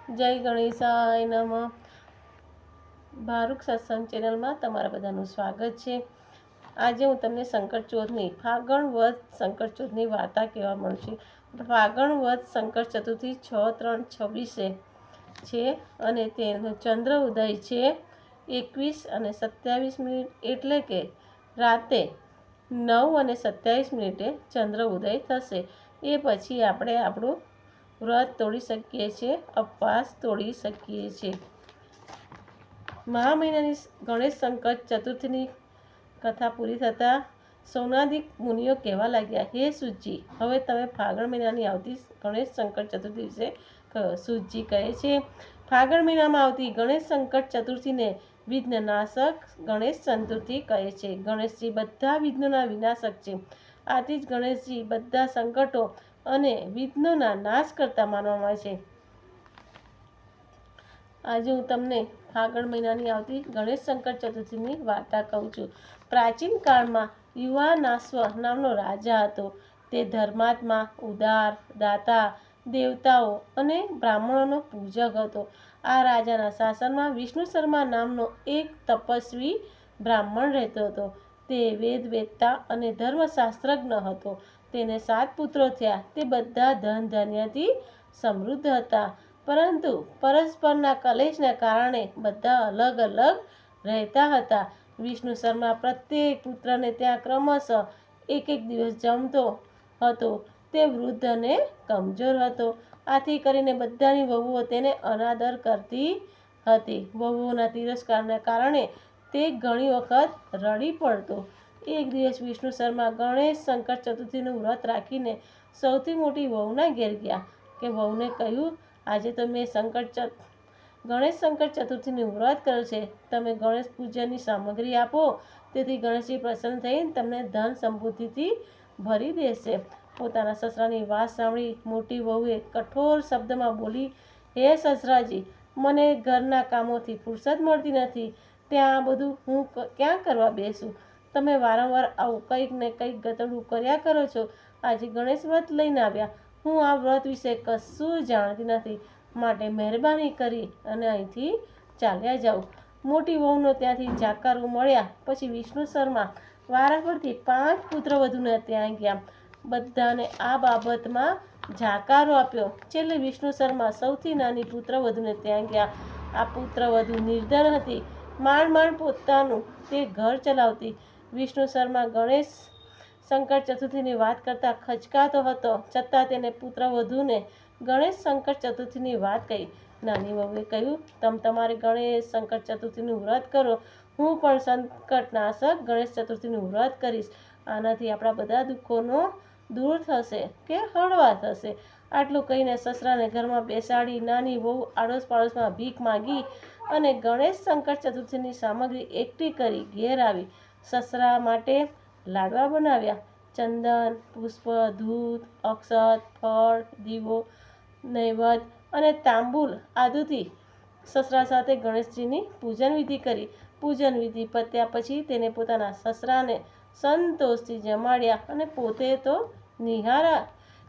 જય ગણેશાય નમઃ. ભારુક સત્સંગ ચેનલમાં તમારા બધાનું સ્વાગત છે. આજે હું તમને સંકટ ચોથની ફાગણ વદ સંકટ ચોથની વાર્તા કહેવા મળું છું. ફાગણ વદ સંકટ ચતુર્થી 6/3/26 છે અને તેનો ચંદ્ર ઉદય છે 21:27 એટલે કે રાતે 9:27 ચંદ્ર ઉદય થશે. એ પછી આપણે આપણું વ્રત તોડી શકીએ છીએ, ઉપવાસ તોડી શકીએ છીએ. મહા મહિનાની ગણેશ સંકટ ચતુર્થીની કથા પૂરી થતાં સૌનાદિક મુનિઓ કહેવા લાગ્યા, હે સૂતજી, હવે તમે ફાગણ મહિનાની આવતી ગણેશ સંકટ ચતુર્થી વિશે કહો. સૂતજી કહે છે, ફાગણ મહિનામાં આવતી ગણેશ સંકટ ચતુર્થીને વિઘ્નનાશક ગણેશ ચતુર્થી કહે છે. ગણેશજી બધા વિઘ્નોના વિનાશક છે. આથી જ ગણેશજી બધા સંકટો અને વિઘ્નોના નાશ કરતા માનવામાં આવે છે. આજે હું તમને ફાગણ મહિનાની આવતી ગણેશ સંકટ ચતુર્થીની વાર્તા કહું છું. પ્રાચીન કાળમાં યુવાનાશ્વ નામનો રાજા હતો. તે ધર્માત્મા, ઉદાર, દાતા, દેવતાઓ અને બ્રાહ્મણોનો પૂજક હતો. આ રાજાના શાસનમાં વિષ્ણુ શર્મા નામનો એક તપસ્વી બ્રાહ્મણ રહેતો હતો. તે વેદ વેદતા અને ધર્મશાસ્ત્રજ્ઞ હતો. તેને 7 પુત્રો થયા. તે બધા ધન ધાન્યથી સમૃદ્ધ હતા, પરંતુ પરસ્પરના કલેશના કારણે બધા અલગ અલગ રહેતા હતા. વિષ્ણુ શર્મા પ્રત્યેક પુત્રને ત્યાં ક્રમશઃ એક દિવસ જમતો હતો. તે વૃદ્ધ અને કમજોર હતો. આથી કરીને બધાની વહુઓ તેને અનાદર કરતી હતી. વહુઓના તિરસ્કારના કારણે તે ઘણી વખત રડી પડતો. એક દિવસ વિષ્ણુ શર્મા ગણેશ સંકટ ચતુર્થીનું વ્રત રાખીને સૌથી મોટી વહુના ઘેર ગયા. કે વહુને કહ્યું, આજે તો મેં ગણેશ સંકટ ચતુર્થીનું વ્રત કર્યું છે. તમે ગણેશ પૂજનની સામગ્રી આપો, તેથી ગણેશજી પ્રસન્ન થઈને તમને ધન સંપત્તિથી ભરી દેશે. પોતાના સસરાની વાત સાંભળી મોટી વહુએ કઠોર શબ્દમાં બોલી, હે સસરાજી, મને ઘરના કામોથી ફુરસદ મળતી નથી. ત્યાં આ બધું હું ક્યાં કરવા બેસું? તમે વારંવાર આવું કંઈક ને કંઈક ગતડું કર્યા કરો છો. આજે ગણેશ વ્રત લઈને આવ્યા. હું આ વ્રત વિશે કશું જાણતી નથી, માટે મહેરબાની કરી અને અહીંથી ચાલ્યા જાઓ. મોટી વહુનો ત્યાંથી જાકારો મળ્યા પછી વિષ્ણુ શર્મા વારાફરતી 5 પુત્રવધૂને ત્યાં ગયા. બધાને આ બાબતમાં જાકારો આપ્યો. છેલ્લે વિષ્ણુ શર્મા સૌથી નાની પુત્રવધૂને ત્યાં ગયા. આ પુત્રવધુ નિર્ધન હતી. માંડ માંડ પોતાનું તે ઘર ચલાવતી. વિષ્ણુ શર્મા ગણેશ સંકટ ચતુર્થીની વાત કરતા ખચકાતો હતો, છતાં તેને પુત્રવધૂને ગણેશ સંકટ ચતુર્થીની વાત કહી. નાની વહુએ કહ્યું, તમારે ગણેશ સંકટ ચતુર્થીનું વ્રત કરો. હું પણ સંકટનાશક ગણેશ ચતુર્થીનું વ્રત કરીશ. આનાથી આપણા બધા દુઃખોનો દૂર થશે કે હળવા થશે. આટલું કહીને સસરાને ઘરમાં બેસાડી નાની વહુ આડોશ પાડોશમાં ભીખ માગી અને ગણેશ સંકટ ચતુર્થીની સામગ્રી એકઠી કરી ઘેર આવી. સસરા માટે લાડવા બનાવ્યા. ચંદન, પુષ્પ, દૂધ, અક્ષત, ફળ, દીવો, નૈવેદ્ય અને તાંબુલ આદિથી સસરા સાથે ગણેશજીની પૂજન વિધિ કરી. પૂજન વિધિ પત્યા પછી તેને પોતાના સસરાને સંતોષથી જમાડ્યા અને પોતે તો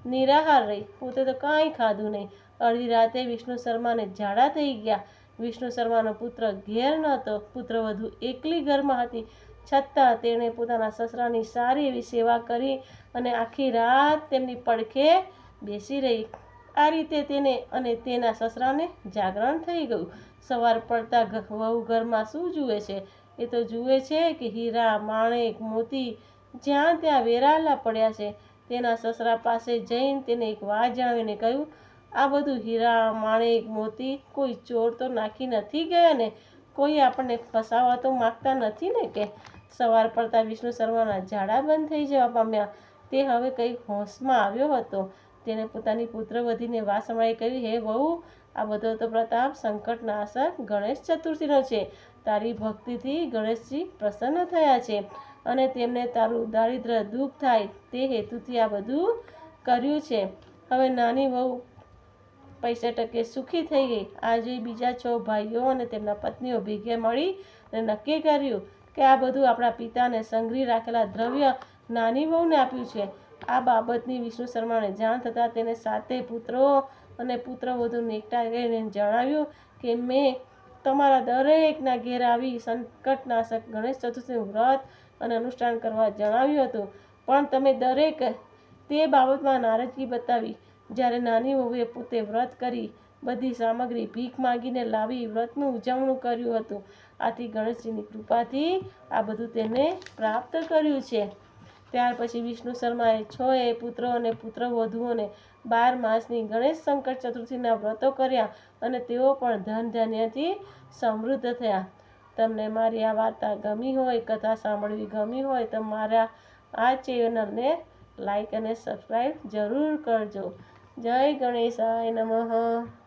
નિરાહાર રહી. પોતે તો કાંઈ ખાધું નહીં. અડધી રાતે વિષ્ણુ શર્માને ઝાડા થઈ ગયા. વિષ્ણુ શર્માનો પુત્ર ઘેર નહોતો. પુત્રવધુ એકલી ઘરમાં હતી, છતાં તેણે પોતાના સસરાની સારી એવી સેવા કરી અને આખી રાત તેમની પડખે બેસી રહી. આ રીતે તેને અને તેના સસરાને જાગરણ થઈ ગયું. સવાર પડતા વહુ ઘરમાં શું જુએ છે? એ તો જુએ છે કે હીરા, માણેક, મોતી જ્યાં ત્યાં વેરાયેલા પડ્યા છે. તેના સસરા પાસે જઈને તેને એક વાત જણાવીને કહ્યું, આ બધું હીરા, માણેક, મોતી કોઈ ચોર તો નાખી નથી ગયા ને? કોઈ આપણને ફસાવવા તો માગતા નથી ને? કે સવાર પડતા વિષ્ણુ શર્માના ઝાડા બંધ થઈ જવા પામ્યા. તે હવે કંઈક હોશમાં આવ્યો હતો. તેને પોતાની પુત્રવધીને વાત સંભળાવી કહ્યું, હે વહુ, આ બધો તો પ્રતાપ સંકટનાશક ગણેશ ચતુર્થીનો છે. તારી ભક્તિથી ગણેશજી પ્રસન્ન થયા છે અને તેમને તારું દારિદ્ર દૂર થાય તે હેતુથી આ બધું કર્યું છે. હવે નાની વહુ પૈસા ટકે સુખી થઈ ગઈ. આજે બીજા 6 ભાઈઓ અને તેમના પત્નીઓ ભેગે મળી અને નક્કી કર્યું કે આ બધું આપણા પિતાને સંગ્રહી રાખેલા દ્રવ્ય નાની વહુને આપ્યું છે. આ બાબતની વિષ્ણુ શર્માને જાણ થતાં તેને 7 પુત્રો અને પુત્રવધૂને એકઠા કરીને જણાવ્યું કે મેં તમારા દરેકના ઘેર આવી સંકટનાશક ગણેશ ચતુર્થીનું વ્રત અને અનુષ્ઠાન કરવા જણાવ્યું હતું, પણ તમે દરેક તે બાબતમાં નારાજગી બતાવી. જ્યારે નાની વહુએ પોતે વ્રત કરી બધી સામગ્રી ભીખ માગીને લાવી વ્રતનું ઉજવણું કર્યું હતું. આથી ગણેશજીની કૃપાથી આ બધું તેને પ્રાપ્ત કર્યું છે. ત્યાર પછી વિષ્ણુ શર્માએ 6 પુત્રો અને પુત્રવધૂઓને 12 માસની ગણેશ સંકટ ચતુર્થીના વ્રતો કર્યા અને તેઓ પણ ધન ધાન્યથી સમૃદ્ધ થયા. તમને મારી આ વાર્તા ગમી હોય, કથા સાંભળવી ગમી હોય તો મારા આ ચેનલને લાઈક અને સબસ્ક્રાઈબ જરૂર કરજો. જય ગણેશાય નમઃ.